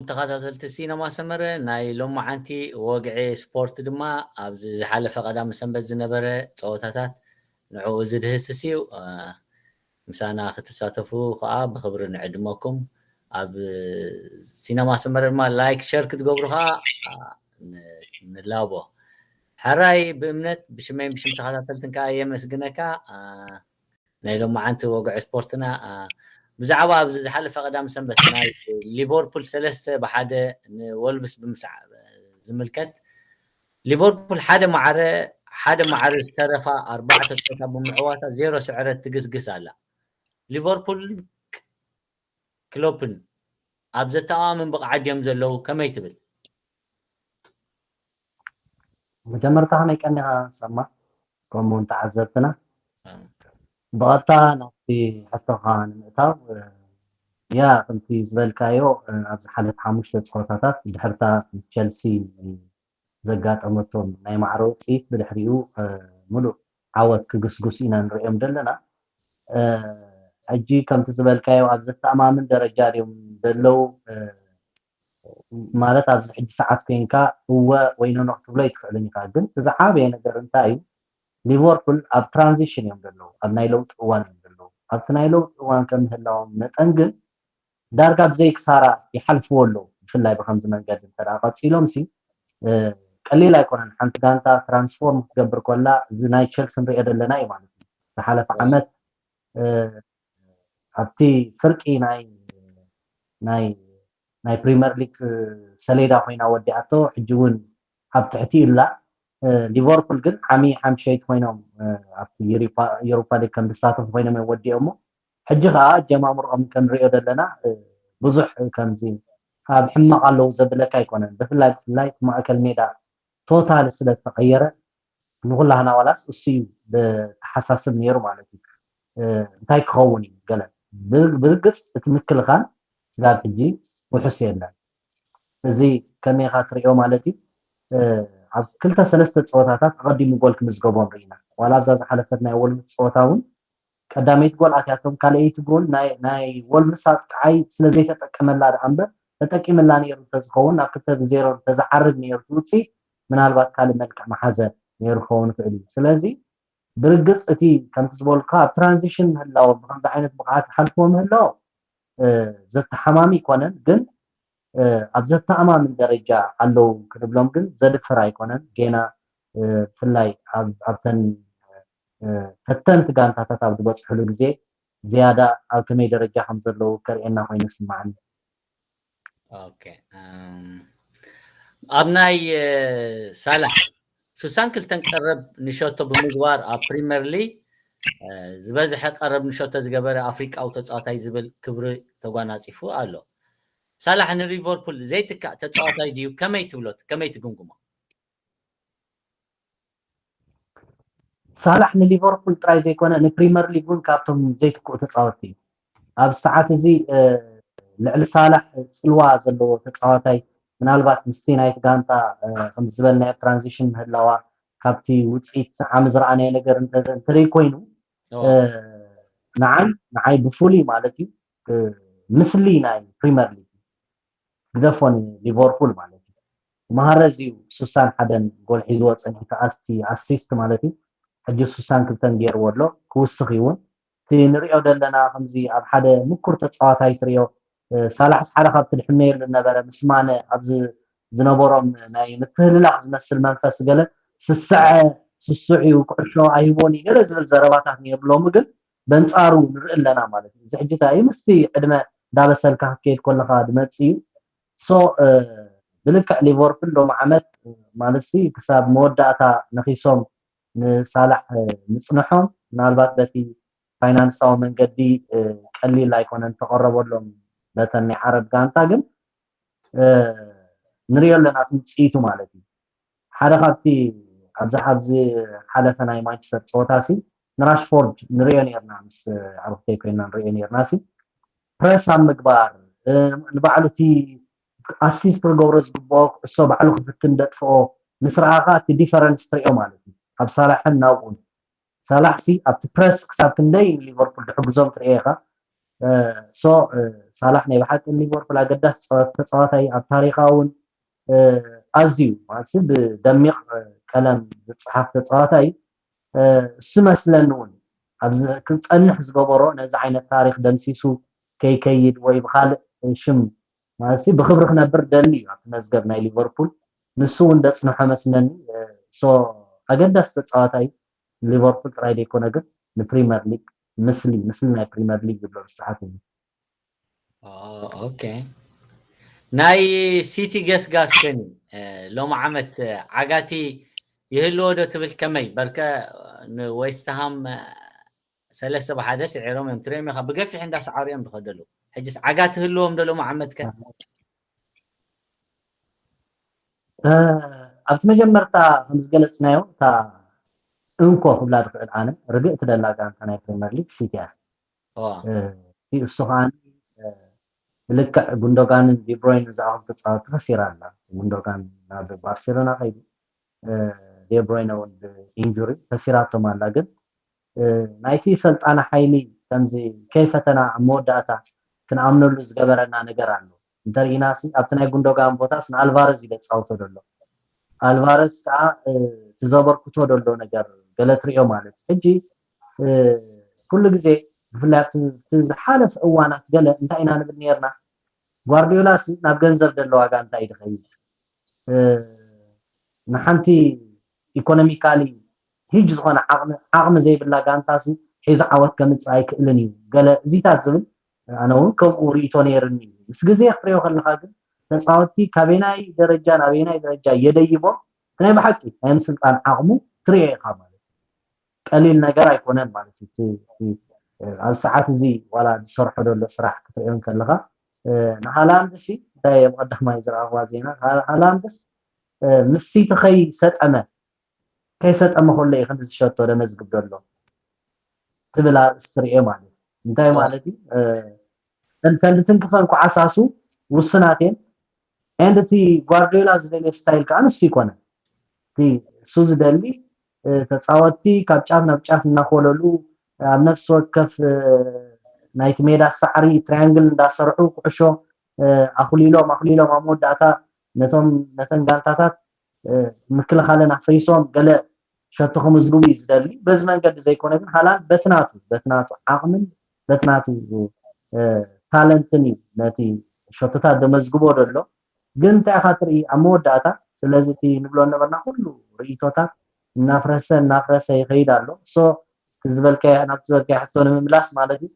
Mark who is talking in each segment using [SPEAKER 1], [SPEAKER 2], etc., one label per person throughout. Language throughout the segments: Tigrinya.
[SPEAKER 1] ተኸታተልቲ ሲነማ ሰመረ ናይ ሎማዓንቲ ወግዒ ስፖርት ድማ ኣብዚ ዝሓለፈ ቀዳሚ ሰንበት ዝነበረ ፀወታታት ንዕኡ ዝድህስስ እዩ ምሳና ክትሳተፉ ከዓ ብክብሪ ንዕድመኩም ኣብ ሲነማ ሰመረ ድማ ላይክ ሸር ክትገብሩ ከዓ ንላቦ ሓራይ ብእምነት ብሽመይን ብሽም ተኸታተልትን ከዓ የመስግነካ ናይ ሎማዓንቲ ወግዒ ስፖርትና ብዛዕባ ኣብዚ ዝሓለፈ ቀዳሚ ሰንበት ናይ ሊቨርፑል 3-1 ንወልቭስ ብምስዓር ዝምልከት ሊቨርፑል ሓደ ማዕረ ዝተረፋ 4 ፀወታ ብምዕዋታ 0 ስዕረት ትግስግስ ኣላ ሊቨርፑል ክሎፕን ኣብ ዘተኣማምን ብቕዓት ድዮም ዘለው ከመይ ትብል
[SPEAKER 2] መጀመርታ ከመይ ቀኒኻ ሰማ ከምኡውን ተዓዘብትና ብቐጥታ ናብቲ ሕቶኻ ንምእታው ያ ከምቲ ዝበልካዮ ኣብ ዝሓለፈ 5 ፀወታታት ድሕርታ ቸልሲ ዘጋጠመቶም ናይ ማዕረ ውፅኢት ብድሕሪኡ ሙሉእ ዓወት ክግስግሱ ኢና ንሪኦም ዘለና ሕጂ ከምቲ ዝበልካዮ ኣብ ዘተኣማምን ደረጃ ድዮም ዘለው ማለት ኣብዚ ሕጂ ሰዓት ኮንካ እወ ወይ ኖ ክትብሎ ኣይትኽእልን ኢኻ ግን እዚ ዓበየ ነገር እንታይ እዩ ሊቨርፑል ኣብ ትራንዚሽን እዮም ዘለው ኣብ ናይ ለውጢ እዋን እዮም ዘለው ኣብቲ ናይ ለውጢ እዋን ከም ምህላዎም መጠን ግን ዳርጋ ብዘይ ክሳራ ይሓልፍዎ ኣለዉ ብፍላይ ብከምዚ መንገዲ እንተደኣ ቀፂሎም ሲ ቀሊል ኣይኮነን ሓንቲ ጋንታ ትራንስፎርም ክትገብር ኮላ እዚ ናይ ቸልሲ ንሪኦ ዘለና እዩ ማለት እዩ ዝሓለፈ ዓመት ኣብቲ ፍርቂ ናይ ፕሪምየር ሊግ ሰሌዳ ኮይና ወዲኣቶ ሕጂ እውን ኣብ ትሕቲ ኢላ ሊቨርፑል ግን ዓሚ ሓምሸይቲ ኮይኖም ኣብቲ ዩሮፓ ሊግ ከም ዝሳተፉ ኮይኖም ወዲኦሞ ሕጂ ከዓ ጀማምርኦም ክንሪኦ ዘለና ብዙሕ ከምዚ ኣብ ሕማቕ ኣለዉ ዘብለካ ኣይኮነን ብፍላይ ማእከል ሜዳ ቶታል ስለተቐየረ ንኩላህና ዋላስ እሱ እዩ ብተሓሳስብ ነይሩ ማለት እዩ እንታይ ክኸውን እዩ ገለ ብርግፅ እቲ ምክልኻል ስጋብ ሕጂ ውሑስ የለን እዚ ከመይ ኢኻ ትሪኦ ማለት እዩ ኣብ 2-3 ፀወታታት ቀዲሙ ጎል ክምዝገቦም ርኢና ዋላ ኣብዛ ዝሓለፈት ናይ ወልቭስ ፀወታ እውን ቀዳመይቲ ጎል ኣትያቶም ካልአይቲ ጎል ናይ ወልቭስ ኣጥቃዓይ ስለዘይተጠቀመላ ዳ እምበር ተጠቂምላ ነይሩ ተዝኸውን ናብ 2-0 ተዝዓርግ ነይሩ ውፅኢት ምናልባት ካልእ መልክዕ መሓዘ ነይሩ ክኸውን ይኽእል እዩ ስለዚ ብርግፅ እቲ ከምቲ ዝበልካ ኣብ ትራንዚሽን ምህላዎም ብከምዚ ዓይነት ብቕዓት ሓልፍዎ ምህላዎ ዘተሓማሚ ይኮነን ግን ኣብ ዘተኣማምን ደረጃ ኣለው ክንብሎም ግን ዘድፍር ኣይኮነን ጌና ብፍላይ ኣብተን ፈተንቲ ጋንታታት ኣብ ዝበፅሕሉ ግዜ ዝያዳ ኣብ ከመይ ደረጃ ከም ዘለው ከርእየና ኮይኑ ይስማዓኒ
[SPEAKER 1] ኦኬ ኣብ ናይ ሳላሕ 62 ቀረብ ንሸቶ ብምግባር ኣብ ፕሪምየር ሊግ ዝበዝሐ ቀረብ ንሸቶ ዝገበረ ኣፍሪቃዊ ተፃዋታይ ዝብል ክብሪ ተጓናፂፉ ኣሎ ሳላሕ ንሊቨርፑል ዘይትካእ ተፃዋታይ ድዩ ከመይ ትብሎት ከመይ ትግምግሞ
[SPEAKER 2] ሳላሕ ንሊቨርፑል ጥራይ ዘይኮነ ንፕሪምየር ሊግ እውን ካብቶም ዘይትክኡ ተፃወቲ እዩ ኣብ ሰዓት እዚ ልዕሊ ሳላሕ ፅልዋ ዘለዎ ተፃዋታይ ምናልባት ምስቲ ናይቲ ጋንታ ከም ዝበልናዮ ትራንዚሽን ምህላዋ ካብቲ ውፅኢት ዓሚ ዝረኣናዮ ነገር እንተደይ ኮይኑ ንዓይ ብፍሉይ ማለት እዩ ምስሊ ናይ ፕሪምየር ሊግ ግደፎን ሊቨርፑል ማለት እዩ ማሃረዝ እዩ 61 ጎል ሒዝዎ ፀኒሑ ኣሲስት ማለት እዩ ሕጂ 62 ገይርዎ ኣሎ ክውስኽ ይውን እቲ ንሪኦ ዘለና ከምዚ ኣብ ሓደ ምኩር ተፃዋታይ ትሪኦ ሳላሕ ሓደ ካብቲ ድሕመየሉ ነበረ ምስማነ ኣብዚ ዝነበሮም ናይ ምትህልላቕ ዝመስል መንፈስ ገለ ስስዕ እዩ ኩዕሾ ኣይቦን እዩ ገለ ዝብል ዘረባታት ነይብሎሙ ግን በንፃሩ ንርኢ ኣለና ማለት እዩ እዚ ሕጂ እንታይ እዩ ምስቲ ዕድመ እንዳበሰልካ ክትከይድ ከለካ ድመፅእ እዩ ሶ ብልክዕ ሊቨርፑል ሎም ዓመት ማለት ክሳብ መወዳእታ ነኺሶም ንሳላሕ ምፅንሖም ምናልባት በቲ ፋይናንሳዊ መንገዲ ቀሊል ኣይኮነን ተቐረበሎም በተን ናይ ዓረብ ጋንታ ግን ንሪኦ ኣለና ውፅኢቱ ማለት እዩ ሓደ ካብቲ ኣብዚ ሓለፈ ናይ ማንቸስተር ፀወታ ሲ ንራሽፎርድ ንሪኦ ነርና ምስ ዓረብተይ ኮይና ንሪኦ ነርና ሲ ፕረስ ኣብ ምግባር ንባዕሉ እቲ ኣሲስት ክገብሮ ዝግብኦ ኩዕሶ ባዕሉ ክፍትን ደጥፍኦ ምስ ረኣኻ እቲ ዲፈረንስ ትሪኦ ማለት እዩ ኣብ ሳላሕን ናብኡን ሳላሕ ሲ ኣብቲ ፕረስ ክሳብ ክንደይ ሊቨርፑል ድሕግዞም ትሪኦ ኢኻ سو صلاح ናይ ብሓቂ ሊቨርፑል ኣገዳሲ ተፃዋታይ ኣብ ታሪኻውን ኣዝዩ ማለት ብደሚቕ ቀለም ዝፅሓፍ ተፃዋታይ እሱ መስለኒ እውን ኣብዚ ክፀንሕ ዝገበሮ ነዚ ዓይነት ታሪክ ደምሲሱ ከይከይድ ወይ ብካልእ ሽም ማለት ብክብሪ ክነብር ደሊ እዩ ኣብቲ መዝገብ ናይ ሊቨርፑል ንሱ እውን ደፅንሖ መስለኒ ሶ ኣገዳሲ ተፃዋታይ ሊቨርፑል ጥራይ ዘይኮነ ግን ንፕሪምየር ሊግ ምስሊ ናይ ፕሪምየር ሊግ ዝብሎ ብስሓት እዩ
[SPEAKER 1] ኦኬ ናይ ሲቲ ገስጋስከኒ ሎሚ ዓመት ዓጋቲ ይህልዎ ዶ ትብል ከመይ በርከ ንዌስትሃም 3-1 ስዒሮም እዮም ትሪኦም ኢኻ ብገፊሕ እንዳሰዓሩ እዮም ዝኸደሉ ሕጂስ ዓጋቲ ህልዎም ዶ ሎሚ ዓመት ከ
[SPEAKER 2] ኣብቲ መጀመርታ ከም ዝገለፅናዮ እታ እንኮ ክብላ ትኽእል ኣነ ርግእ ትደላ ጋንታ ናይ ፕሪምየር ሊግ ሲቲ እያ እሱ ከዓ ልክዕ ጉንዶጋንን ዲብሮይን ዝኣኹም ተፃወቲ ተሲራ ኣላ ጉንዶጋን ናብ ባርሴሎና ከይዱ ዴብሮይነ እውን ብኢንጁሪ ተሲራቶም ኣላ ግን ናይቲ ሰልጣነ ሓይሊ ከምዚ ከይፈተና ኣብ መወዳእታ ክንኣምነሉ ዝገበረና ነገር ኣሎ እንተሪኢና ኣብቲ ናይ ጉንዶጋን ቦታስ ንኣልቫረዝ እዩ ዘፃውቶ ዘሎ ኣልቫረዝ ከዓ ትዘበርክቶ ዘሎ ነገር ገለ ትሪኦ ማለት ሕጂ ኩሉ ግዜ ብፍላይ ኣብቲ ዝሓለፈ እዋናት ገለ እንታይ ኢና ንብል ነርና ጓርዲዮላስ ናብ ገንዘብ ዘለዋ ጋንታ እዩ ድኸይድ ንሓንቲ ኢኮኖሚካሊ ሂጅ ዝኾነ ዓቕሚ ዘይብላ ጋንታሲ ሒዙ ዓወት ከምፅእ ኣይክእልን እዩ ገለ እዚታት ዝብል ኣነ እውን ከምኡ ርእቶ ነይርኒ ምስ ግዜ ክትሪኦ ከለካ ግን ተፃወቲ ካበናይ ደረጃ ናበናይ ደረጃ የደይቦ ናይ ብሓቂ ናይ ምስልጣን ዓቕሙ ትሪኦ ኢኻ ማለት ቀሊል ነገር ኣይኮነን ማለት እዩ ኣብ ሰዓት እዚ ዋላ ዝሰርሖ ዘሎ ስራሕ ክትሪኦን ከለካ ንሃላንድሲ እንታይ ኣብ ቀዳማይ ዝረኣኽዋ ዜና ሃላንድስ ምስ ሲቲ ከይሰጠመ ከሎ እዩ ክንዲ ዝሸቶ ደመዝግብ ዘሎ ትብል ኣርእስቲ ትሪኦ ማለት እንታይ ማለት እዩ ተንትንክፈን ኩዓሳሱ ውስናት እየን ኤንድ እቲ ጓርዲዮላ ዝደልዮ ስታይል ከዓ ንሱ ይኮነ እቲ እሱ ዝደሊ ተፃወቲ ካብ ጫፍ ናብ ጫፍ እናኮለሉ ኣብ ነፍሲ ወከፍ ናይቲ ሜዳ ሳዕሪ ትራያንግል እንዳሰርሑ ኩዕሾ ኣኽሊሎም ኣብ መወዳእታ ነተን ጋንታታት ምክልኻልን ኣፍሪሶም ገለ ሸቶ ከምዝግቡ እዩ ዝደሊ በዚ መንገዲ ዘይኮነ ግን ሃላንድ በትናቱ ዓቕምን በትናቱ ታለንትን እዩ ነቲ ሸቶታት ደመዝግቦ ዘሎ ግን እንታይ ኢኻ ትርኢ ኣብ መወዳእታ ስለዚ እቲ ንብሎ ነበርና ኩሉ ርእቶታት እናፍረሰ ይኸይድ ኣሎ ሶ ናብቲ ዝበልካዮ ሕቶ ንምምላስ ማለት እዩ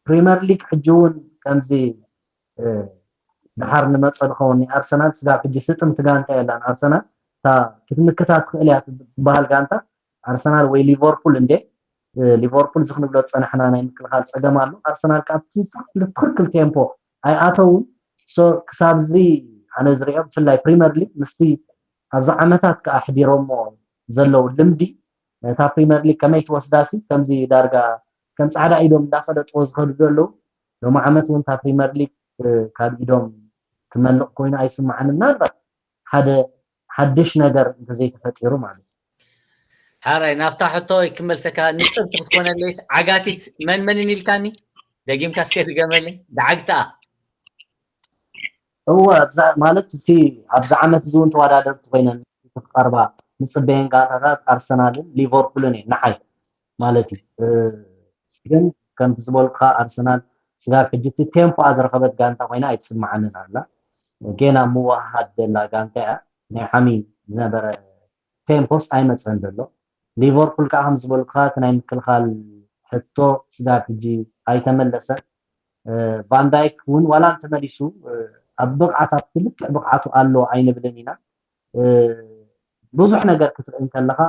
[SPEAKER 2] ፕሪምየር ሊግ ሕጂ እውን ከምዚ ድሓር ንመፀ ዝኸውን ኣርሰናል ስጋብ ሕጂ ስጥምቲ ጋንታ የላን ኣርሰናል እታ ክትምክታ ትኽእል እያ ትበሃል ጋንታ ኣርሰናል ወይ ሊቨርፑል እንዴ ሊቨርፑል ዝክንብሎ ፀናሕና ናይ ምክልኻል ፀገም ኣሎ ኣርሰናል ካብ ትክክል ቴምፖ ኣይኣተውን ሶ ክሳብዚ ኣነ ዝሪኦ ብፍላይ ፕሪምየር ሊግ ምስቲ ኣብዚ ዓመታት ከዓ ሕዲሮሞ ዘለው ልምዲ እታ ፕሪምየር ሊግ ከመይ ትወስዳሲ ከምዚ ዳርጋ ከም ፃዕዳ ኢዶም እንዳፈለጥዎ ዝኸዱ ዘለው ሎሚ ዓመት እውን እታ ፕሪምየር ሊግ ካብ ኢዶም ትመልቕ ኮይና ኣይስማዓን ምናልባት ሓደ ሓድሽ ነገር እንተዘይተፈጢሩ ማለት እዩ
[SPEAKER 1] ሓራይ ናብታ ሕቶ ክመልሰካ ንፅብቲ ክትኮነለይስ ዓጋቲት መን ኢልካኒ ደጊምካ እስከ ትገመለይ ብዓግታ
[SPEAKER 2] እወ ማለት እቲ ኣብዚ ዓመት እዚ እውን ተወዳደርቲ ኮይነን ክትቀርባ ንፅበየን ጋንታታት ኣርሰናልን ሊቨርፑልን እየ ንዓይ ማለት እዩ ግን ከምቲ ዝበልኩካ ኣርሰናል ስጋብ ሕጂ እቲ ቴምፖ ዝረኸበት ጋንታ ኮይና ኣይትስማዓንን ኣላ ገና ምዋሃድ ዘላ ጋንታ እያ ናይ ሓሚ ዝነበረ ቴምፖስ ኣይመፅን ዘሎ ሊቨርፑል ከዓ ከም ዝበልኩካ እቲ ናይ ምክልኻል ሕቶ ስጋብ ሕጂ ኣይተመለሰን ቫንዳይክ እውን ዋላ እንተመሊሱ ኣብ ብቕዓታት ልክዕ ብቕዓቱ ኣሎ ኣይንብልን ኢና ብዙሕ ነገር ክትርኢ ከለካ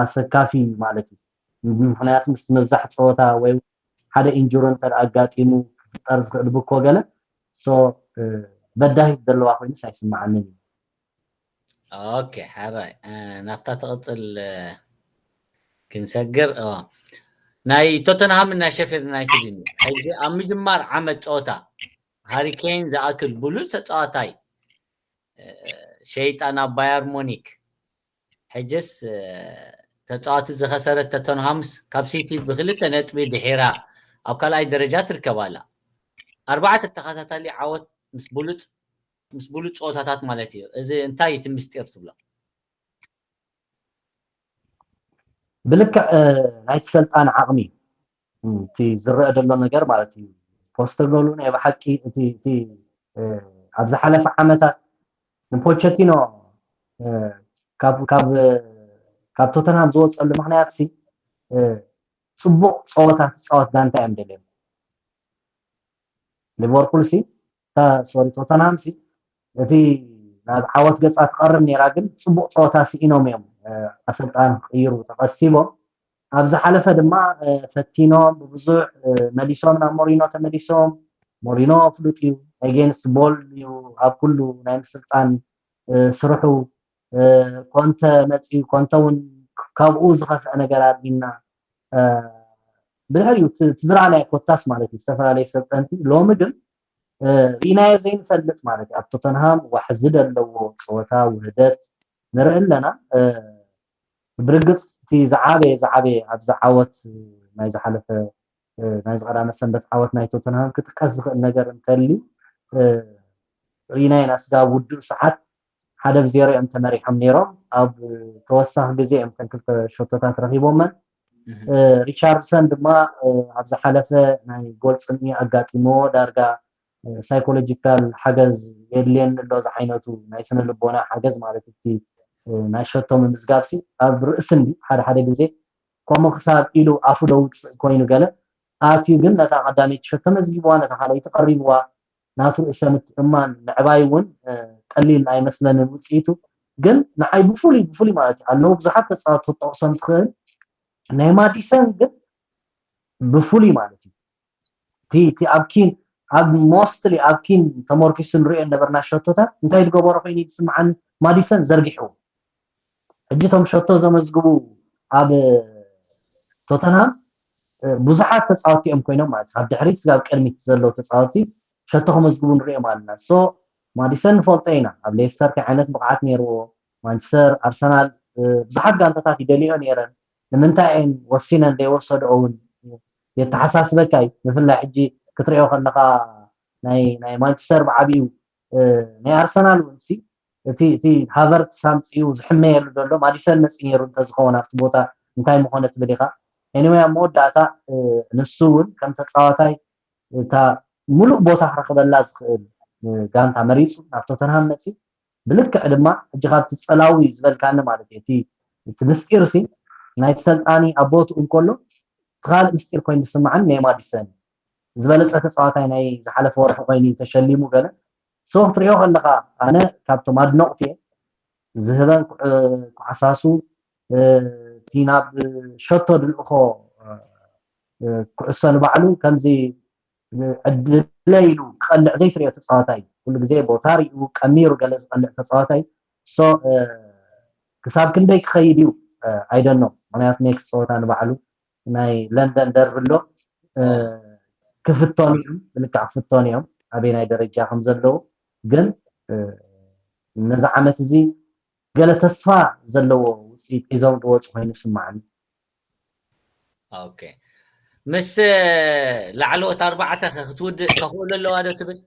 [SPEAKER 2] ኣሰካፊ ማለት እዩ ምክንያቱ ምስ መብዛሕ ፀወታ ወይ ሓደ ኢንጁሪ እንተደኣ ኣጋጢሙ ክፍጠር ዝኽእል ብኮ ገለ ሶ በዳሂት ዘለዋ ኮይኑስ ኣይስማዓንን እዩ
[SPEAKER 1] ኦኬ ሓራይ ናብታ ትቕፅል ክንሰግር ናይ ቶተንሃም እና ሼፊልድ ዩናይትድ እዩ ሕጂ ኣብ ምጅማር ዓመት ፀወታ ሃሪኬን ዝኣክል ብሉፅ ተፃዋታይ ሸይጣን ኣብ ባየር ሙኒክ ሕጅስ ተፃዋቲ ዝኸሰረት ቶተንሃምስ ካብ ሲቲ ብክልተ ነጥቢ ድሒራ ኣብ ካልኣይ ደረጃ ትርከብ ኣላ ኣርባዕተ ተኸታታሊ ዓወት ምስ ብሉፅ ፀወታታት ማለት እዩ እዚ እንታይ እቲ ምስጢር ትብሎ
[SPEAKER 2] ብልክዕ ናይቲ ሰልጣን ዓቕሚ እቲ ዝረአ ዘሎ ነገር ማለት እዩ ፖስተርኖሉ ናይ ብሓቂ እቲ ኣብ ዝሓለፈ ዓመታት ንፖቸቲኖ ካብ ቶተንሃም ዝወፀሉ ምክንያት ሲ ፅቡቅ ፀወታ ትፃወት ጋንታ እዮም ደልዮም ሊቨርፑል ሲ ሶሪ ቶተንሃም ሲ እቲ ናብ ዓወት ገፃ ትቐርብ ነይራ ግን ፅቡቅ ፀወታ ስኢኖም እዮም ኣሰልጣን ክቅይሩ ተቐሲቦም ኣብ ዝሓለፈ ድማ ፈቲኖም ብብዙሕ መሊሶም ናብ ሞሪኖ ተመሊሶም ሞሪኖ ፍሉጥ እዩ ኣጌንስት ቦል እዩ ኣብ ኩሉ ናይ ምስልጣን ስርሑ ኮንተ መፅኡ ኮንተ እውን ካብኡ ዝኸፍአ ነገር ኣድጊና ብድሕሪኡ ትዝረኣናይ ኮታስ ማለት እዩ ዝተፈላለዩ ሰልጠንቲ ሎሚ ግን ሪናዮ ዘይንፈልጥ ማለት እዩ ኣብ ቶተንሃም ዋሕዚ ዘለዎ ፀወታ ውህደት ንርኢ ኣለና ብርግፅ እቲ ዝዓበየ ኣብ ዝዓወት ናይ ዝሓለፈ ናይ ዝቀዳመ ሰንበት ዓወት ናይ ቶተንሃም ክጥቀስ ዝኽእል ነገር እንተልዩ ሪናይ ናስጋብ ውድእ ሰዓት 1-0 እዮም ተመሪሖም ነይሮም ኣብ ተወሳኺ ግዜ እዮም ክልተ ሾቶታት ረኺቦመን ሪቻርድሰን ድማ ኣብ ዝሓለፈ ናይ ጎል ፅምኢ ኣጋጢሞ ዳርጋ ሳይኮሎጂካል ሓገዝ የድልየን ኣሎ ዝዓይነቱ ናይ ስነ ልቦና ሓገዝ ማለት እቲ ናይ ሸቶ ምምዝጋብ ሲ ኣብ ርእስን ሓደ ግዜ ከምኡ ክሳብ ኢሉ ኣፉ ደውፅእ ኮይኑ ገለ ኣትዩ ግን ነታ ቀዳመይቲ ሸቶ መዝጊብዋ ነታ ካልኣይቲ ቀሪብዋ ናቱ ርእሰ ምትእምማን ምዕባይ እውን ቀሊል ኣይመስለንን ውፅኢቱ ግን ንዓይ ብፍሉይ ማለት እዩ ኣለዉ ብዙሓት ተፃወቲ ክትጠቕሶም ትኽእል ናይ ማዲሰን ግን ብፍሉይ ማለት እዩ እቲ ኣብ ሞስትሊ ኣብ ኪን ተመርኪሱ ንሪኦ ነበርና ሸቶታት እንታይ ዝገበሮ ኮይኑ ይስምዓኒ ማዲሰን ዘርጊሑ ሕጂ እቶም ሸቶ ዘመዝግቡ ኣብ ቶተንሃም ብዙሓት ተፃወቲ እዮም ኮይኖም ማለት እዩ ኣብ ድሕሪት ስጋብ ቅድሚት ዘለዉ ተፃወቲ ሸቶ ከመዝግቡ ንሪኦም ኣለና ሶ ማዲሰን ንፈልጦ ኢና ኣብ ሌስተር እንታይ ዓይነት ብቕዓት ነይርዎ ማንቸስተር ኣርሰናል ብዙሓት ጋንታታት ይደልዮ ነይረን ንምንታይ እየን ወሲነን ዘይወሰድኦ እውን የተሓሳስበካ እዩ ብፍላይ ሕጂ ክትሪኦ ከለካ ናይ ማንቸስተር ብዓብዩ ናይ ኣርሰናል እውን ሲ እቲ ሃቨርት ሳምፅኡ ዝሕመየሉ ዘሎ ማዲሰን መፂ ነይሩ እንተዝኸውን ኣብቲ ቦታ እንታይ ምኾነ ትብል ኢኻ ኤኒዌይ ኣብ መወዳእታ ንሱ እውን ከም ተፃዋታይ እታ ሙሉእ ቦታ ክረክበላ ዝኽእል ጋንታ መሪፁ ናብ ቶተንሃም መፂ ብልክዕ ድማ ሕጂ ካብቲ ፀላዊ ዝበልካኒ ማለት እዩ እቲ ምስጢር ሲ ናይቲ ሰልጣኒ ኣብ ቦትኡ እንከሎ ካልእ ምስጢር ኮይኑ ዝስማዓኒ ናይ ማዲሰን ዝበለፀ ተፃዋታይ ናይ ዝሓለፈ ወርሒ ኮይኑ ተሸሊሙ ገለ ሶ ክትሪኦ ከለካ ኣነ ካብቶም ኣድነቕቲ እየ ዝህበን ኩዓሳሱ እቲ ናብ ሸቶ ድልእኾ ኩዕሶ ንባዕሉ ከምዚ ዕድለ ኢሉ ክቐልዕ ዘይትሪኦ ተፃዋታይ ኩሉ ግዜ ቦታ ሪኡ ቀሚሩ ገለ ዝቐልዕ ተፃዋታይ ሶ ክሳብ ክንደይ ክኸይድ እዩ ኣይደኖ ምክንያቱ ኔክስት ፀወታ ንባዕሉ ናይ ለንደን ደርቢ ኣሎ ክፍቶን እዮም ብልክዕ ክፍቶን እዮም ኣበየናይ ደረጃ ከም ዘለዉ ግን ነዚ ዓመት እዚ ገለ ተስፋ ዘለዎ ውፅኢት ሒዞም ዝወፁ ኮይኑ ይስማዓኒ
[SPEAKER 1] ኦኬ ምስ ላዕለዎት ኣርባዕተ ክትውድእ ተኽእሎ ኣለዋ ዶ ትብል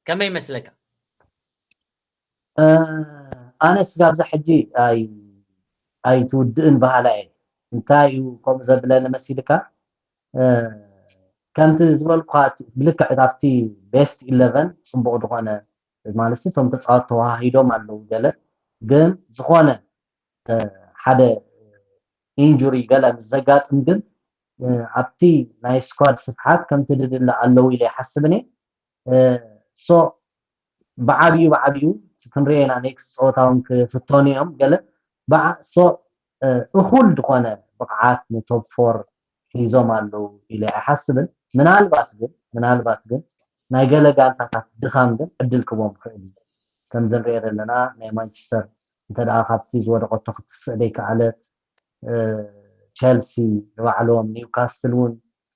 [SPEAKER 1] ከመይ ይመስለካ
[SPEAKER 2] ኣነ ስጋብዛ ሕጂ ኣይትውድእን ባህላ እየ እንታይ እዩ ከምኡ ዘብለኒ መሲልካ ከምቲ ዝበልኩ ብልክዕ ኣብቲ ቤስት 11 ፅቡቅ ዝኾነ ማለት እቶም ተፃወቲ ተዋሂዶም ኣለው ገለ ግን ዝኾነ ሓደ ኢንጁሪ ገለ ዘጋጥም ግን ኣብቲ ናይ ስኳድ ስፍሓት ከምቲ ድድላ ኣለው ኢለ ይሓስብኒ ሶ ብዓብዩ ክንሪአና ኔክስት ፀወታውን ክፍቶኑ እዮም ገለ ሶ እኹል ዝኾነ ብቕዓት ንቶፕ 4 ሒዞም ኣለው ኢለ ኣይሓስብን ምናልባት ግን ናይ ገለ ጋንታታት ድኻም ግን ዕድል ክቦም ክእል እዩ ከምዚ ንሪኦ ዘለና ናይ ማንቸስተር እንተደኣ ካብቲ ዝወደቐቶ ክትስእ ዘይከኣለት ቸልሲ ንባዕሎም ኒውካስትል እውን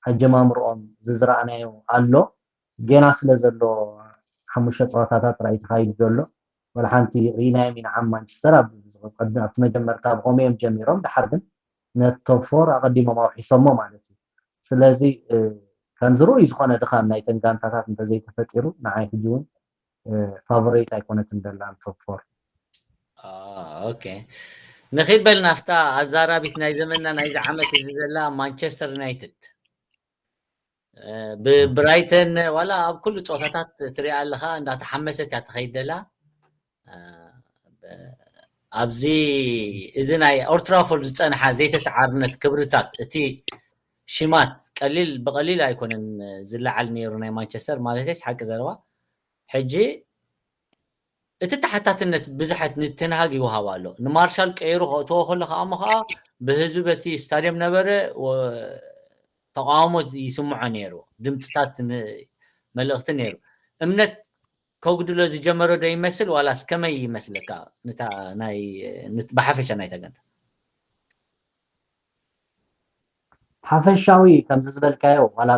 [SPEAKER 2] ኣጀማምርኦም ዝዝረኣናዮ ኣሎ ጌና ስለ ዘሎ 5 ፀወታታት ጥራይ ተኻይዱ ዘሎ ወላ ሓንቲ ሪናዮም ኢና ዓም ማንቸስተር ኣብቲ መጀመርታ ብኸመይ እዮም ጀሚሮም ድሓር ግን ነቲ ቶፕ 4 ኣቐዲሞም ኣውሒሶሞ ማለት እዩ ስለዚህ ከም ዝርኡ ዝኾነ ድኻም ናይ ተንጋንታታት እንተዘይ ተፈጢሩ ንዓይ ሕጂ እውን ፋቮሬት ኣይኮነትን ደላ ቶፕ ፎር
[SPEAKER 1] ኦኬ نخيل بلنا فتا الزارابيت ناي زمننا ناي زعمت زلا مانشستر يونايتد ببرايتن ولا بكل ጨዋታታት ትሪኣ ኣለኻ እንዳተሓመሰት እያ ትኸይድ ዘላ ኣብዚ እዚ ናይ ኦልትራፎርድ ዝፀንሓ ዘይተሰዓርነት ክብርታት እቲ ሽማት ቀሊል ብቐሊል ኣይኮነን ዝለዓል ነይሩ ናይ ማንቸስተር ማለትስ ሓቂ ዘረባ ሕጂ እቲ ተሓታትነት ብዙሓት ንተንሃግ ይወሃብ ኣሎ ንማርሻል ቀይሩ ከእትዎ ከሎ ከዓ ከዓ ብህዝቢ በቲ ስታድየም ነበረ ተቃውሞ ይስምዖ ነይሩ ድምፅታት መልእኽቲ ነይሩ እምነት ከጉድሎ ዝጀመሮ ዶ ይመስል ዋላስ ከመይ ይመስለካ ነታ ናይ ብሓፈሻ ናይ ተገንታ
[SPEAKER 2] ሓፈሻዊ ከም ዝዝበልካዮ ዋላ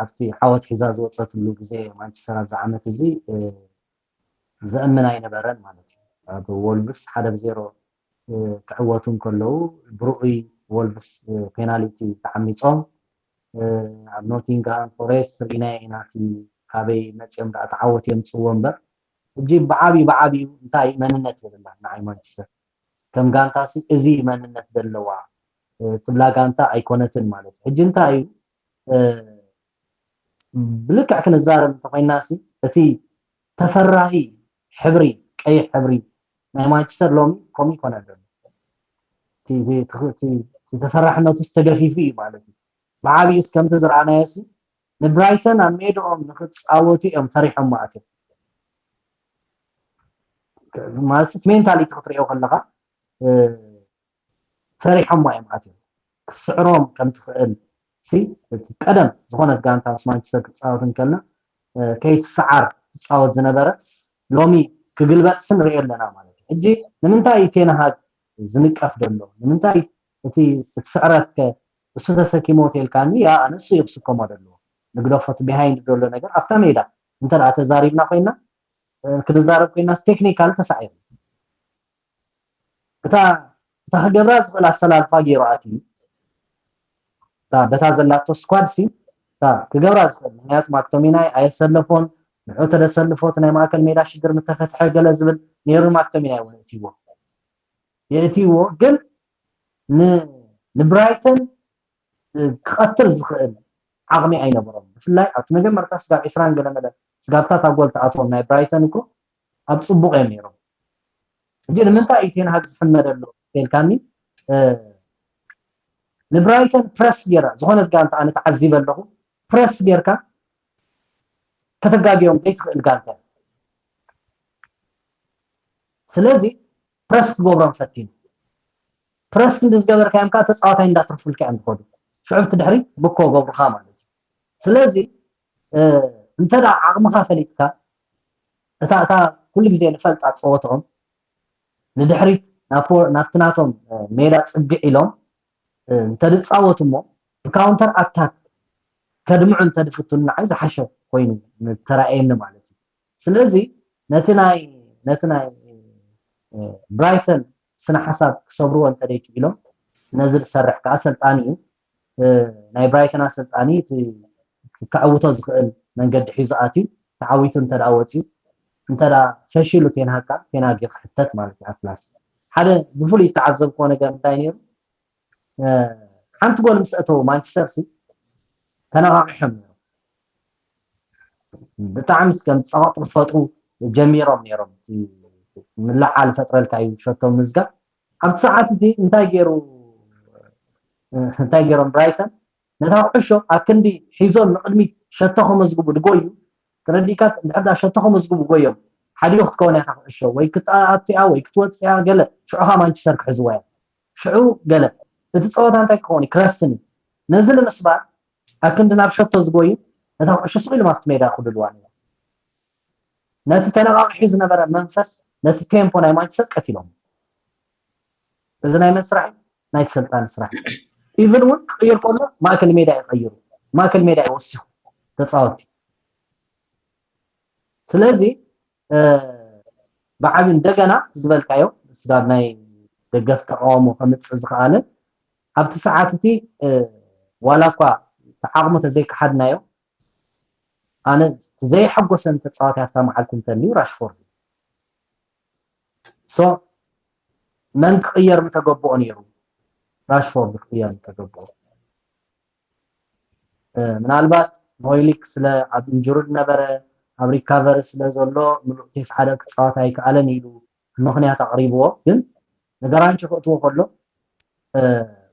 [SPEAKER 2] ኣብቲ ዓወት ሒዛ ዝወፀትሉ ግዜ ማንቸስተር ኣብዚ ዓመት እዚ ዘእምን ኣይነበረን ማለት እዩ ኣብ ወልቭስ 1-0 ክዕወቱ ከለዉ ብሩኡይ ወልቭስ ፔናልቲ ተዓሚፆም ኣብ ኖቲንግሃም ፎሬስት ሪናይ ናቲ ካበይ መፅኦም ዳ ተዓወት የምፅዎ እምበር እጂ ብዓብዩ እንታይ መንነት የብላ ንዓይ ማንቸስተር ከም ጋንታሲ እዚ መንነት ዘለዋ ትብላ ጋንታ ኣይኮነትን ማለት ሕጂ እንታይ ብልክዕ ክንዛረብ እንተኮይናሲ እቲ ተፈራሂ ሕብሪ ቀይሕ ሕብሪ ናይ ማንቸስተር ሎሚ ከምኡ ይኮነ ኣሎ እቲ ተፈራሕነቱ ዝተገፊፉ እዩ ማለት እዩ ብዓብዩ ከምቲ ዝረኣናዮሲ ንብራይተን ኣብ ሜድኦም ንክፃወቱ እዮም ፈሪሖም ማእትዮም ማለት ሜንታሊቲ ክትሪኦ ከለካ ፈሪሖም እዮም ኣትዮም ክስዕሮም ከም ትኽእል ቀደም ዝኾነት ጋንታ ምስ ማንቸስተር ክትፃወት እንከልና ከይትሰዓር ትፃወት ዝነበረ ሎሚ ክግልበጥስ ንሪኦ ኣለና ማለት እዩ ሕጂ ንምንታይ ቴንሃግ ዝንቀፍ ደሎ ንምንታይ እቲ እትስዕረትከ እሱ ተሰኪሞ ተልካኒ ያ ኣነሱ የብስከሞ ደሎ ንግደፎት ቢሃይንድ ዘሎ ነገር ኣፍታ ሜዳ እንተዳ ተዛሪብና ኮይና ክንዛረብ ኮይና ቴክኒካል ተሳዒሩ እታ ክገብራ ዝኽእል ኣሰላልፋ ገይሩ ኣትዩ በታ ዘላቶ ስኳድ ሲ ክገብራ ዝኽእል ምክንያቱ ማክቶሚናይ ኣየሰለፎን ንዑ ተደሰልፎት ናይ ማእከል ሜዳ ሽግር ምተፈትሐ ገለ ዝብል ነይሩ ማክቶሚናይ እውን የእትይዎ ግን ንብራይተን ክቐትል ዝኽእል ዓቕሚ ኣይነበሮም ብፍላይ ኣብቲ መጀመርታ ስጋብ 20 ገለ መለ ስጋብታት ኣብ ጎል ተኣትዎም ናይ ብራይተን እኮ ኣብ ፅቡቅ እዮም ነይሮም እጂ ንምንታይ እዩ ቴንሃግ ዝሕመደሉ ተልካኒ ንብራይተን ፕረስ ጌራ ዝኾነት ጋንታ ኣነ ተዓዚበ ኣለኹ ፕረስ ጌርካ ከተጋጊዮም ዘይትኽእል ጋንታ ስለዚ ፕረስ ክገብሮም ፈቲኑ ፕረስ እንድዝገበርካዮም ከዓ ተፃዋታይ እንዳትርፉልካ እዮም ዝኸዱ ሽዑብቲ ድሕሪ ብኮ ገብሩኻ ማለት እዩ ስለዚ እንተዳ ዓቕምኻ ፈሊጥካ እታ ኩሉ ግዜ ንፈልጣ ፀወትኦም ንድሕሪት ናብቲ ናቶም ሜዳ ፅግዕ ኢሎም እንተድፃወቱ እሞ ብካውንተር ኣታክ ከድምዑ እንተድፍቱን ንዓይ ዝሓሸ ኮይኑ ተራእየኒ ማለት እዩ ስለዚ ነቲ ናይ ብራይተን ስነ ሓሳብ ክሰብርዎ እንተደይክ ኢሎም ነዚ ዝሰርሕ ከዓ ኣሰልጣኒ እዩ ናይ ብራይተን ኣሰልጣኒ ክዓውቶ ዝኽእል መንገዲ ሒዙ ኣትዩ ተዓዊቱ እንተዳ ወፂኡ እንተዳ ፈሺሉ ቴንሃግ ይክሕተት ማለት እዩ ኣፍላስ ሓደ ብፍሉይ ተዓዘብክዎ ነገር እንታይ ነይሩ ሓንቲ ጎል ምስ እተው ማንቸስተር ሲ ተነቃቂሖም ነይሮም ብጣዕሚ ከም ፀቕጢ ክፈጥሩ ጀሚሮም ነይሮም ምልዓል ፈጥረልካ እዩ ሸቶም ምዝጋብ ኣብቲ ሰዓት እቲ እንታይ ገይሮም ብራይተን ነታ ቁዕሾ ኣብ ክንዲ ሒዞም ንቅድሚት ሸተኹ መዝግቡ ድጎዩ ተረዲካት እንድሕዳ ሸተኹ መዝግቡ ጎዮም ሓዲኡ ክትከውን ኢኻ ቁዕሾ ወይ ክትኣትያ ወይ ክትወፅያ ገለ ሽዑኻ ማንቸስተር ክሕዝዋ እያ ሽዑ ገለ እቲ ፀወታ እንታይ ክኸውን ክረስን ነዚ ንምስባር ኣብ ክንዲ ናብ ሸቶ ዝጎዩ ነታ ቁዕሾ ስኢሉ ኣብቲ ሜዳ ክድልዋ ነይሩ ነቲ ተነቃቂሑ ዝነበረ መንፈስ ነቲ ቴምፖ ናይ ማንቸስተር ቀቲሎም እዚ ናይ መን ስራሕ ናይ ተሰልጣኒ ስራሕ ኢቭን እውን ክቅይር ከሎ ማእከል ሜዳ ይቀይሩ ማእከል ሜዳ ይወስኹ ተፃወቲ ስለዚ ብዓቢ እንደገና ዝበልካዮ ስጋብ ናይ ደገፍ ተቃውሞ ከምፅእ ዝኸኣለ ኣብቲ ሰዓት እቲ ዋላ እኳ እታ عقمه تزيك حدنا يو أنا زي حقوس أنت تصاوت هذا محل تنتني راشفورد سو من تغير متقبو نيرو راشفورد تغير متقبو من البات مويليك سلا عبد الجرود نبرة أمريكا فيرس لازولو ملوتيس حدا تصاوت هيك على نيلو المخنية تقريبا جن نقران شو خطوة كله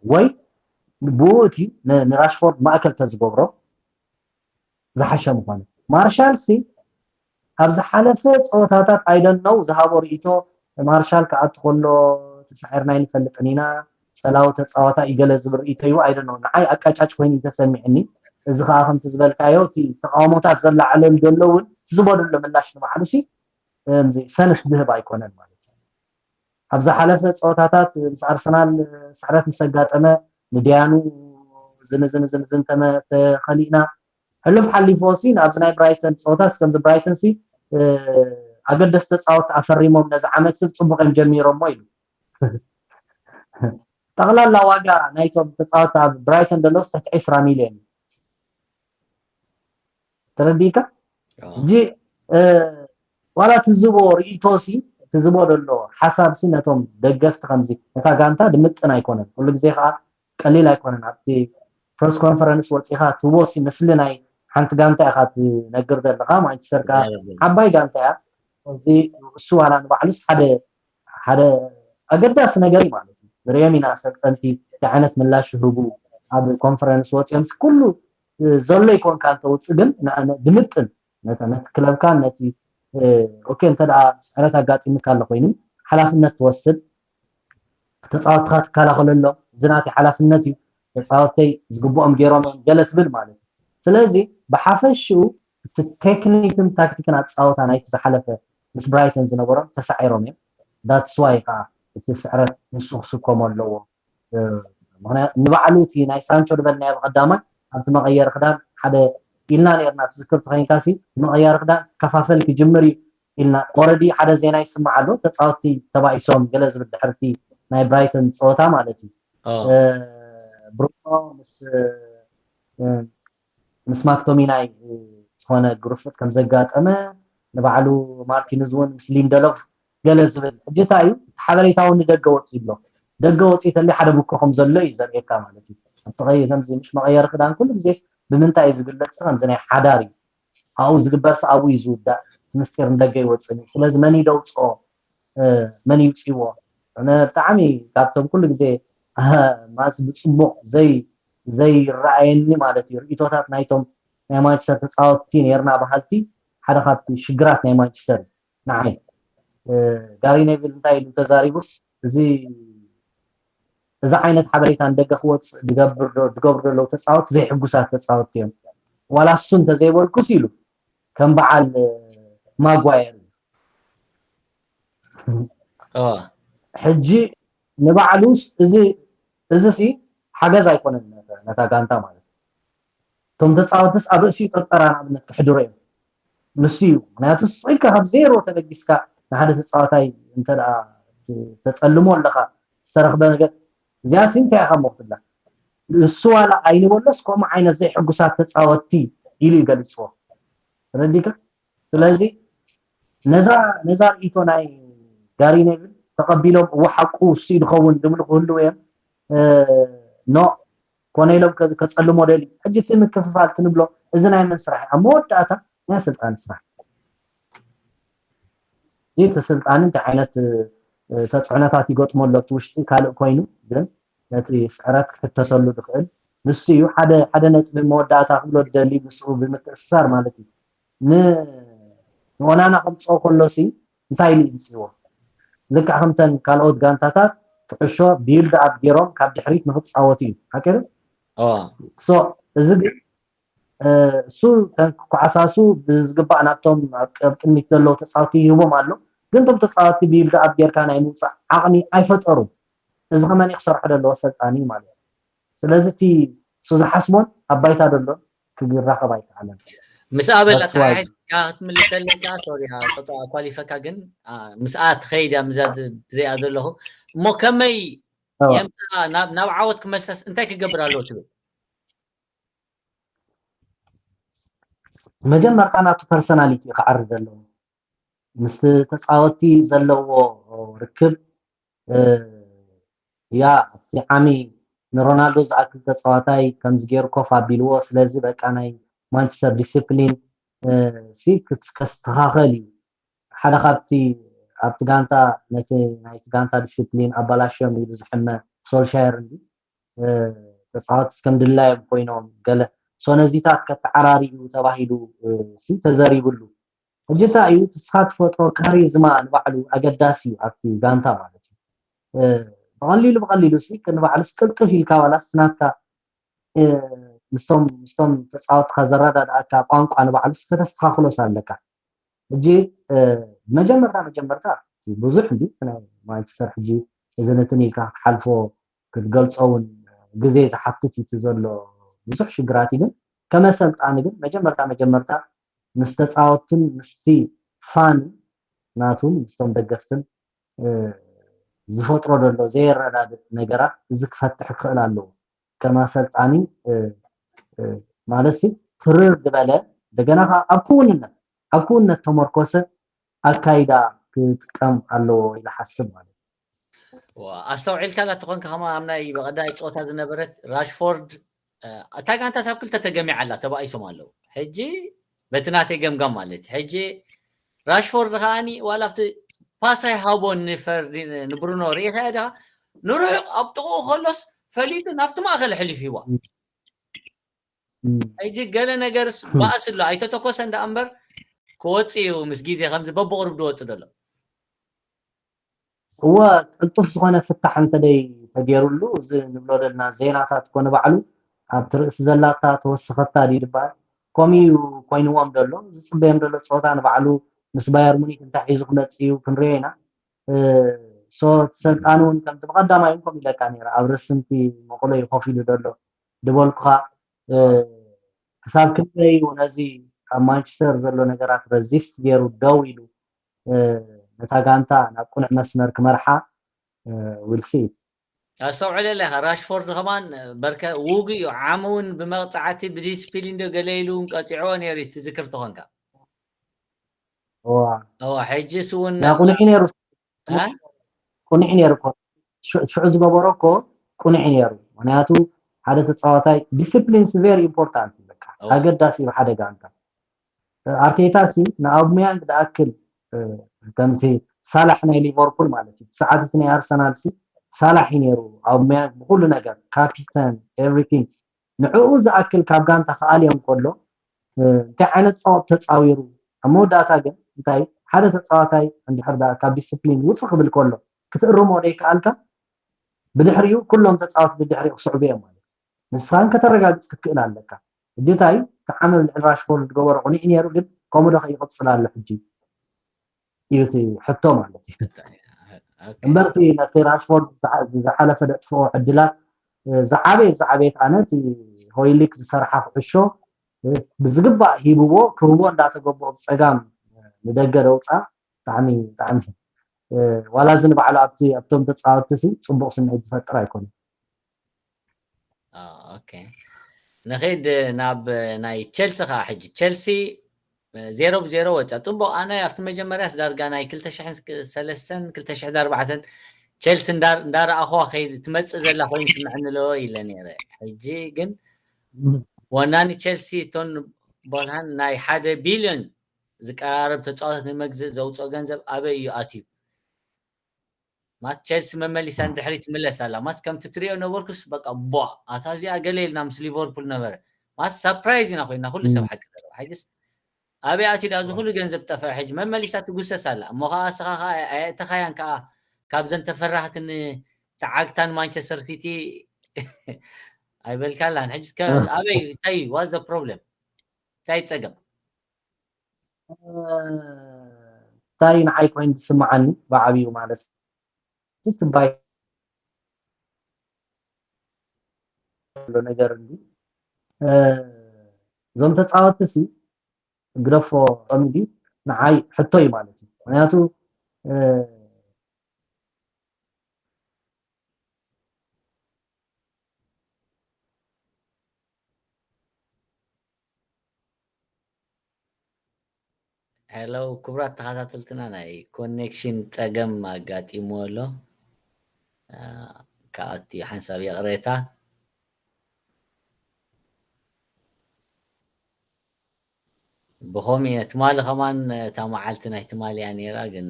[SPEAKER 2] وي بوتي نراشفورد ما أكل تزبورو زحشة مخانة مارشال سي أبز حلفة صوتات I don't know زهابو رئيتو مارشال كعد كله تسعرنا ينفلتنينا سلاو تصاوتا يجلز برئيتو I don't know نحي أكاچاچ كوين تسمعني إذا خاهم تزبل كايوتي تقاموتات زلا علم دلون تزبودو لملاش نمحلوشي زي سنس ذهب أيكونن مالتي أبز حلفة صوتات مس أرسنال سعرات مسقاطمه نديانو زن تما تخلينا حلف حليفوسين أبزناي برايتن صوتاس كم برايتن سي أقدس تصاوت أفريمهم نزع عمد سب صبغ جميرهم مويل تغلال لا واقع نايتو تصاوت برايتن دلوس تحت 10 مليون ترديك جي ولا تزبو ريتوسي تزبو دلو حساب سنتهم دقفت خمزي نتا غانتا دمتنا يكونن كل زي خا قليل يكونن عبتي فيرست كونفرنس وصيخا توبوسي مسلناي حنت غانتا خات نغر دلقا مانشستر كا عباي غانتا زي سو على بعلس حدا اقداس نغري مالتي ريامينا سقنتي تعانت ملاش هبو اب كونفرنس وصيمس كله زله يكون كان توصغن دمتن نتا كلب كان نتي اوكي انت دا سرت اغاطي مكال خوينم حلافነት توسد تصاوتات كالا خللو زناتي حلافነት تصاوتي زغبوم جيروم جلس بل مالتي ስለዚህ بحافشو التكنيكن تاكتيكن اتصاوت انا يتزحلفه مس برايتن زنبرم تسعيروم ذاتس واي قا تسعرت نسخسكم اللو مهنا نبعلوتي ناي سانشو دبلنا قدامه انت مغير خدام حدا إلنا نيرنا تذكر تخين كاسي مغير خدام كفافل كجمري إلنا اوردي حدا زينا يسمع له تصاوتي تبعي سوم جلز بالدحرتي ناي برايتن صوتا مالتي برونو مس ماكتوميناي هنا جروفت كم زقاطمه نبعلو مارتينز ون مسلين دلوف جلز جتايو حبريتاو ندغ وصي بلو دغ وصي تلي حدا بكم زلو يزريكا مالتي تغير زمزي مش مغير خدان كل زي بمنتا يزغلت سام زني حداري او زغبرس او يزودا مسكر ندغ يوصني سلاز مني دوصو مني يصيو انا طعمي كابتم كل زي ماس بصمو زي رأيني مالتي رئيتوتات نايتم ناي مانشستر تصاوتين يرنا بحالتي حدا خاطر شجرات ناي مانشستر نعم غاري نيفل انتاي تزاريبوس زي اذا عينت حبريت اندغخ وص دغبر لو تصاوت زي حغوسات تصاوتين ولا سنت زي وركو سيلو كم بعل ماغواير حجي نبعلوس زي سي حاجه زي يكون نتا غانتا ማለት توم تصاوتس ابسي تطرانا ابنت كحدري نسيو ناتس ويك هاب زيرو تلقيسكا نحد تصاوتاي انت تتصلمو لخا استرخبه ነገር زياسي انت يا خموخلا السؤال عيني ولس كوم عين زي حقوسات تصاوتي يلي يقلصو رديك ስለዚህ نزا ايتوناي غاري نيفل تقبلهم وحقو سي دخون دملو كله يم نو كونيلوم كتصلم موديل حجت مكففال تنبلو اذن اي من سرح اموداتا يا سلطان سرح دي تسلطان انت عينت تصعناتات يغطمولو توشتي كال كوينو ግን نتي سعرات كتتلو دخل نسيو حدا نطب موداتا خبلو دلي بسو بمتأثر مالتي وانا خمصو كلوسي انتاي لي نسيو لك همتن كالوت غانتاتات تقشو بيلد اب جيروم كاب دحريت نفصاوتي هكذا سو زغ سو كعساسو بزغبا ناتهم قميت دلو تصاوتي يوم አሉ ግን ቶም تصاوتي بيلد اب جير كان يمص عقمي አይፈጠሩ እዚ ከመን ይخسر حدا لو سلطاني ማለት ስለዚህ ቲ سو زحسبون ابايታ دلو كيراخب አይታለም
[SPEAKER 1] مسابل تعيش كاتملسلك سوري قطع كواليفكا جن مسات خيدا مزاد دري ادله مو كمي يمتا ناب عاود كملسس انت كيقبرالو تبي
[SPEAKER 2] መጀመርታ ናቱ ፐርሰናሊቲ ክዓርፍ ዘለዎ ምስ ተፃወቲ ዘለዎ ርክብ ያ እቲ ዓሚ ንሮናልዶ ዝኣክል ተፃዋታይ ከምዚ ገይሩ ኮፍ ኣቢልዎ ስለዚ በቃ ናይ ማንቸስተር ዲስፕሊን ከስተኻኸል እዩ ሓደ ካብቲ ኣብቲ ጋንታ ነቲ ናይቲ ጋንታ ዲስፕሊን ኣባላሽዮም ኢሉ ዝሕመ ሶልሻየር ተፃወቲ ከም ድላዮም ኮይኖም ገለ ነዚታት ከተዓራርዩ ተባሂሉ ተዘሪብሉ ሕጂ እንታይ እዩ ንስኻ ትፈጥሮ ካሪዝማ ንባዕሉ ኣገዳሲ እዩ ኣብቲ ጋንታ ማለት እዩ ብቐሊሉ ንባዕሉስ ቅልጥፍ ኢልካ ዋላስ ናትካ ምስቶም ተፃወትካ ዘረዳድኣካ ቋንቋ ንባዕሉስ ከተስተኻኽሎስ ኣለካ ሕጂ መጀመርታ ብዙሕ እንዲ ናይ ማንቸስተር ሕጂ እዚ ነትን ኢልካ ክትሓልፎ ክትገልፆውን ግዜ ዝሓትት እዩ ዘሎ ብዙሕ ሽግራት እዩ ግን ከመሰልጣኒ ግን መጀመርታ ምስ ተፃወትን ምስቲ ፋን ናቱን ምስቶም ደገፍትን ዝፈጥሮ ዘሎ ዘይረዳድእ ነገራት እዚ ክፈትሕ ክኽእል ኣለዎ ከም ኣሰልጣኒ ማለት ትርር ዝበለ እንደገና ኣብ ክውንነት ተመርኮሰ ኣካይዳ ክጥቀም ኣለዎ ኢለ ሓስብ ማለት
[SPEAKER 1] ኣስተውዒልካ ትኾንካ ከማ ኣብ ናይ በቐዳይ ፆታ ዝነበረት ራሽፎርድ እታ ጋንታ ሳብ ክልተ ተገሚዓ ኣላ ተባኢሶም ኣለዉ ሕጂ በቲ ናተይ ገምጋም ማለት ሕጂ ራሽፎርድ ከዓኒ ዋላ ኣብቲ ፓስ ኣይሃቦን ንብሩኖ ርኢኻ ዲኻ ንርሑቕ ኣብ ጥቕኡ ከሎስ ፈሊጡ ናብቲ ማእኸል ሕሊፍ ሂዋ ሕጂ ገለ ነገርስ ባእስ ኣሎ ኣይተተኮሰ እንዳ እምበር ክወፅ እዩ ምስ ግዜ ከምዚ በብቕርብ ድወፅእ ደሎ
[SPEAKER 2] እወ ቅልጡፍ ዝኾነ ፍታሕ እንተደይ ተገይሩሉ እዚ ንብሎ ዘለና ዜናታት ኮነ ባዕሉ ኣብቲ ርእሲ ዘላታ ተወሰኸታ ድዩ ድበሃል ከምኡ ኮይንዎም ደሎ ዝፅበዮም ደሎ ፀወታ ንባዕሉ ምስ ባየር ሙኒክ እንታይ ሒዙ ክመፅ እዩ ክንሪኦ ኢና ሰልጣን እውን ከምቲ ብቐዳማይ ከምኡ ኢለካ ነይረ ኣብ ርስንቲ መቕሎ እዩ ኮፍ ኢሉ ደሎ ድበልኩኻ ክሳብ ክንደይ ነዚ ኣብ ማንቸስተር ዘሎ ነገራት ረዚስት ገይሩ ደው ኢሉ ነታ ጋንታ ናብ ቁኑዕ መስመር ክመርሓ ውልሲ
[SPEAKER 1] ኣስተውዕለ ኣለኻ ራሽፎርድ ከማን በርከ ውግ እዩ ዓሙ እውን ብመቕፃዕቲ ብዲስፕሊን ዶ ገለ ኢሉ እውን ቀፂዕዎ ነይሩ ትዝክር ትኾንካ ሕጂስ እውን
[SPEAKER 2] ቁኑዕ ነይሩ ቁኑዕ ነይሩ ሽዑ ዝገበሮ እኮ ቁኑዕ ነይሩ ምክንያቱ ሓደ ተፃዋታይ ዲስፕሊን ቨሪ ኢምፖርታንት በቃ ኣገዳሲ ብሓደ ጋንታ ኣርቴታ ንኣውብሜያንግ ዝኣክል ከምዚ ሳላሕ ናይ ሊቨርፑል ማለት እዩ ሰዓት ናይ ኣርሰናል ሳላሕ ነይሩ ኣውብሜያንግ ብኩሉ ነገር ካፒተን ኤቭሪቲንግ ንዕኡ ዝኣክል ካብ ጋንታ ከኣልዮም ከሎ እንታይ ዓይነት ፀወት ተፃዊሩ ኣብ መወዳእታ ግን እንታይ ሓደ ተፃዋታይ እንድሕር ካብ ዲስፕሊን ውፅእ ክብል ከሎ ክትእርሞ ደይከኣልካ ብድሕሪኡ ኩሎም ተፃወት ብድሕሪኡ ክስዕቡ እዮም ማለት ንስኻን ከተረጋግፅ ክትክእል ኣለካ ሕጂ እንታይ ተዓመል ልዕል ራሽፎርድ ዝገበሮ ቁኑዕ ነይሩ ግን ከምኡ ዶ ከይቅፅል ኣሎ ሕጂ እዩ እቲ ሕቶ ማለት እዩ እምበርቲ ነቲ ራሽፎርድ ዝሓለፈ ደጥፍኦ ዕድላት ዝዓበየት ኣነ እቲ ሆይሊክ ዝሰርሓ ኩዕሾ ብዝግባእ ሂብዎ ክህቦ እንዳተገበኦ ብፀጋም ንደገ ደውፃእ ብጣዕሚ ዋላ እዚ ንባዕሉ ኣብቶም ተፃወቲ ፅቡቅ ስምዒት ዝፈጥር ኣይኮነን
[SPEAKER 1] ንኸይድ ናብ ናይ ቸልሲ ከዓ ሕጂ ቸልሲ 0-0 ወፃ ፅቡቅ ኣነ ኣብቲ መጀመርያ ዳርጋ ናይ 2003 2004 ቸልሲ እንዳረኣኸዋ ከይድ ትመፅእ ዘላ ኮይኑ ስምዐኒ ሎ ኢለ ነይረ ሕጂ ግን ወናኒ ቸልሲ እቶን ቦልሃን ናይ 1 ቢልዮን ዝቀራረብ ተፃዋታት ንምግዝእ ዘውፅኦ ገንዘብ ኣበይ እዩ ኣትዩ ማት ቸልሲ መመሊሳ እንድሕሪ ትምለስ ኣላ ማት ከምቲ ትሪኦ ነበርኩስ በቃ ቧ ኣታዚኣ ገለ ኢልና ምስ ሊቨርፑል ነበረ ማት ሰፕራይዝ ኢና ኮይና ኩሉ ሰብ ሓቂ ዘረባ ሕጂስ ኣበይ ኣትዩ እዚ ኩሉ ገንዘብ ጠፍዐ ሕጂ መመሊሳ ትጉሰስ ኣላ እሞ ከዓ እስኻ ተኸያን ከዓ ካብዘን ተፈራህትን ተዓግታን ማንቸስተር ሲቲ ኣይበልካላን ሕጂ ኣበይ እንታይ ዋዝ ዘ ፕሮብለም እንታይ ፀገም
[SPEAKER 2] እንታይ ንዓይ ኮይኑ ዝስማዓኒ ብዓብዩ ማለት ትባይ ነገር እንዲ እዞም ተፃወቲ ግረፎ ቀሚዲ ንዓይ ሕቶ እዩ ማለት እዩ ምክንያቱ
[SPEAKER 1] ሄሎ ክቡራት ተኸታተልትና ናይ ኮኔክሽን ፀገም ኣጋጢምዎ ኣሎ ካብቲ ሓንሳብ የቕሬታ ብኸምኡ እየ ትማሊ ኸማን እታ መዓልቲ ናይ ትማሊ እያ ነይራ ግን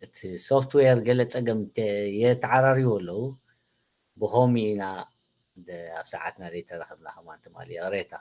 [SPEAKER 1] እቲ ሶፍትዌር ገለ ፀገም የተዓራርዩ ኣለዉ ብኸምኡ ኢና ኣብ ሰዓትና ዘይተረኸብና ኸማን ትማሊ የቕሬታ